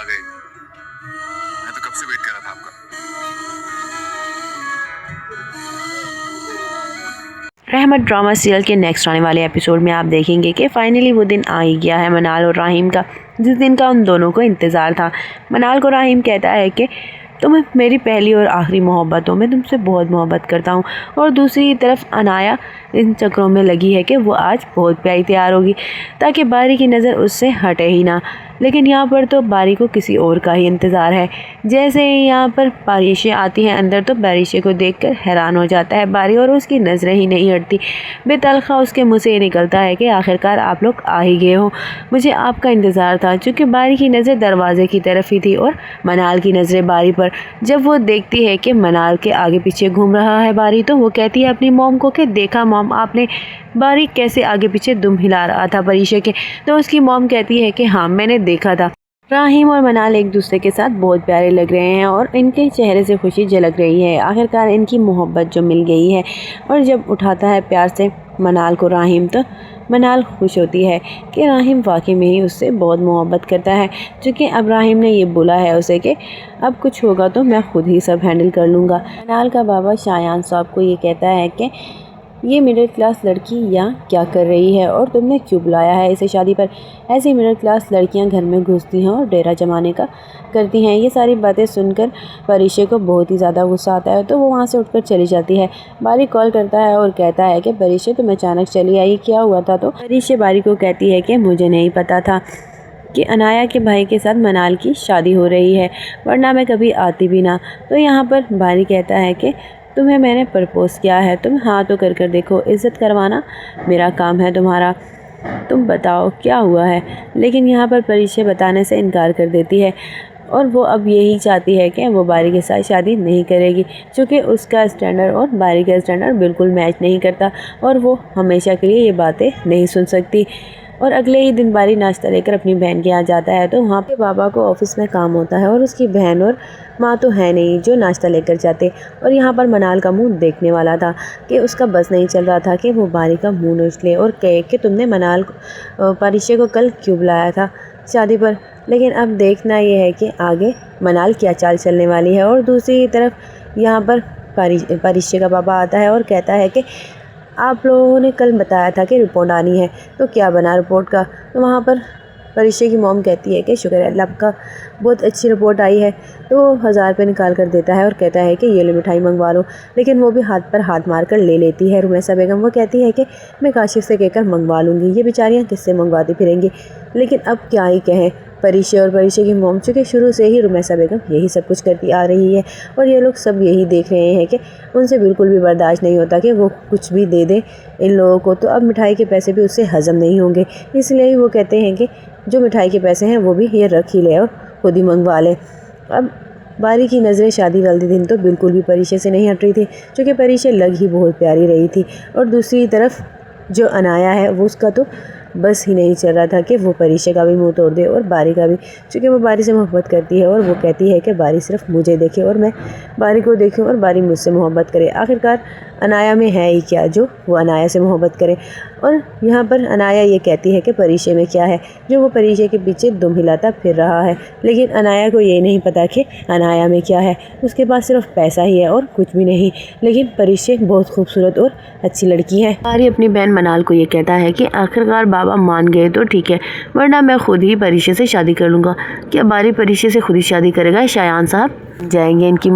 आ गए, मैं तो कब से वेट कर रहा था आपका। रहमत ड्रामा सीरियल के नेक्स्ट आने वाले एपिसोड में आप देखेंगे कि फाइनली वो दिन आ ही गया है मनाल और राहीम का, जिस दिन का उन दोनों को इंतज़ार था। मनाल को राहीम कहता है कि तुम मेरी पहली और आखिरी मोहब्बत हो, मैं तुमसे बहुत मोहब्बत करता हूँ। और दूसरी तरफ अनाया इन चक्रों में लगी है कि वो आज बहुत प्यारी तैयार होगी ताकि बारी की नज़र उससे हटे ही ना। लेकिन यहाँ पर तो बारी को किसी और का ही इंतज़ार है। जैसे ही यहाँ पर बारिशें आती हैं अंदर तो बारिशें को देखकर हैरान हो जाता है बारी और उसकी नज़रें ही नहीं हटती। बेतलखा उसके मुँह से निकलता है कि आखिरकार आप लोग आ ही गए हो, मुझे आपका इंतज़ार था। चूँकि बारी की नज़र दरवाजे की तरफ ही थी और मनाल की नज़रें बारी पर। जब वो देखती है कि मनाल के आगे पीछे घूम रहा है बारी तो वो कहती है अपनी मॉम को कि देखा मॉम आपने बारी कैसे आगे पीछे दुम हिला रहा था परिशे के। तो उसकी मॉम कहती है कि हाँ मैंने देखा था। राहीम और मनाल एक दूसरे के साथ बहुत प्यारे लग रहे हैं और इनके चेहरे से खुशी झलक रही है। आखिरकार इनकी मोहब्बत जो मिल गई है। और जब उठाता है प्यार से मनाल को राहीम तो मनाल खुश होती है कि राहीम वाकई में ही उससे बहुत मोहब्बत करता है। क्योंकि अब राहीम ने ये बोला है उसे कि अब कुछ होगा तो मैं खुद ही सब हैंडल कर लूँगा। मनाल का बाबा शायान साहब को ये कहता है कि ये मिडिल क्लास लड़की यहाँ क्या कर रही है और तुमने क्यों बुलाया है इसे शादी पर। ऐसी मिडिल क्लास लड़कियाँ घर में घुसती हैं और डेरा जमाने का करती हैं। ये सारी बातें सुनकर परिशे को बहुत ही ज़्यादा गुस्सा आता है तो वो वहाँ से उठकर चली जाती है। बारी कॉल करता है और कहता है कि परिशे तुम अचानक चली आई, क्या हुआ था। तो परिशे बारी को कहती है कि मुझे नहीं पता था कि अनाया के भाई के साथ मनाल की शादी हो रही है, वरना मैं कभी आती भी ना। तो यहाँ पर बारी कहता है कि तुम्हें मैंने प्रपोज़ किया है, तुम हाँ तो कर देखो, इज़्ज़त करवाना मेरा काम है तुम्हारा, तुम बताओ क्या हुआ है। लेकिन यहाँ पर परिशे बताने से इनकार कर देती है और वो अब यही चाहती है कि वो बारी के साथ शादी नहीं करेगी क्योंकि उसका स्टैंडर्ड और बारी का स्टैंडर्ड बिल्कुल मैच नहीं करता और वो हमेशा के लिए ये बातें नहीं सुन सकती। और अगले ही दिन बारी नाश्ता लेकर अपनी बहन के यहाँ जाता है तो वहाँ पे बाबा को ऑफिस में काम होता है और उसकी बहन और माँ तो है नहीं जो नाश्ता लेकर जाते। और यहाँ पर मनाल का मुंह देखने वाला था कि उसका बस नहीं चल रहा था कि वो बारी का मुंह नोच ले और कहे कि तुमने मनाल को परिशे को कल क्यों बुलाया था शादी पर। लेकिन अब देखना ये है कि आगे मनाल क्या चाल चलने वाली है। और दूसरी तरफ यहाँ पर परिशे का पापा आता है और कहता है कि आप लोगों ने कल बताया था कि रिपोर्ट आनी है, तो क्या बना रिपोर्ट का। तो वहाँ पर परिशे की मॉम कहती है कि शुक्र है अल्लाह का बहुत अच्छी रिपोर्ट आई है। तो वो 1000 रुपये निकाल कर देता है और कहता है कि ये लो मिठाई मंगवा लो। लेकिन वो भी हाथ पर हाथ मार कर ले लेती है रुमैसा बेगम। वो कहती है कि मैं काशिफ से कहकर मंगवा लूँगी, ये बेचारियाँ किससे मंगवाती फिरेंगी। लेकिन अब क्या ही कहें परिशे और परिशे की मॉम, चूँकि शुरू से ही रुमैसा बेगम यही सब कुछ करती आ रही है और ये लोग सब यही देख रहे हैं कि उनसे बिल्कुल भी बर्दाश्त नहीं होता कि वो कुछ भी दे दें इन लोगों को। तो अब मिठाई के पैसे भी उससे हज़म नहीं होंगे, इसलिए ही वो कहते हैं कि जो मिठाई के पैसे हैं वो भी ये रख ही ले और खुद ही मंगवा ले। अब बारी की नज़रें शादी वाले दिन तो बिल्कुल भी परिशे से नहीं हट रही थी क्योंकि परिशे लग ही बहुत प्यारी रही थी। और दूसरी तरफ जो अनाया है वो उसका तो बस ही नहीं चल रहा था कि वो परिशे का भी मुंह तोड़ दे और बारी का भी, क्योंकि वो बारी से मोहब्बत करती है और वो कहती है कि बारी सिर्फ मुझे देखे और मैं बारी को देखूं और बारी मुझसे मोहब्बत करे। आखिरकार अनाया में है ही क्या जो वो अनाया से मोहब्बत करे। और यहाँ पर अनाया ये कहती है कि परिशे में क्या है जो वो परिशे के पीछे दुम हिलाता फिर रहा है। लेकिन अनाया को ये नहीं पता कि अनाया में क्या है, उसके पास सिर्फ पैसा ही है और कुछ भी नहीं। लेकिन परिशे बहुत खूबसूरत और अच्छी लड़की है। बारी अपनी बहन मनाल को ये कहता है कि आखिरकार बाबा मान गए तो ठीक है, वरना मैं खुद ही परिशे से शादी कर लूँगा। क्या बारी परिशे से खुद ही शादी करेगा शायान साहब? जाएंगे इनकी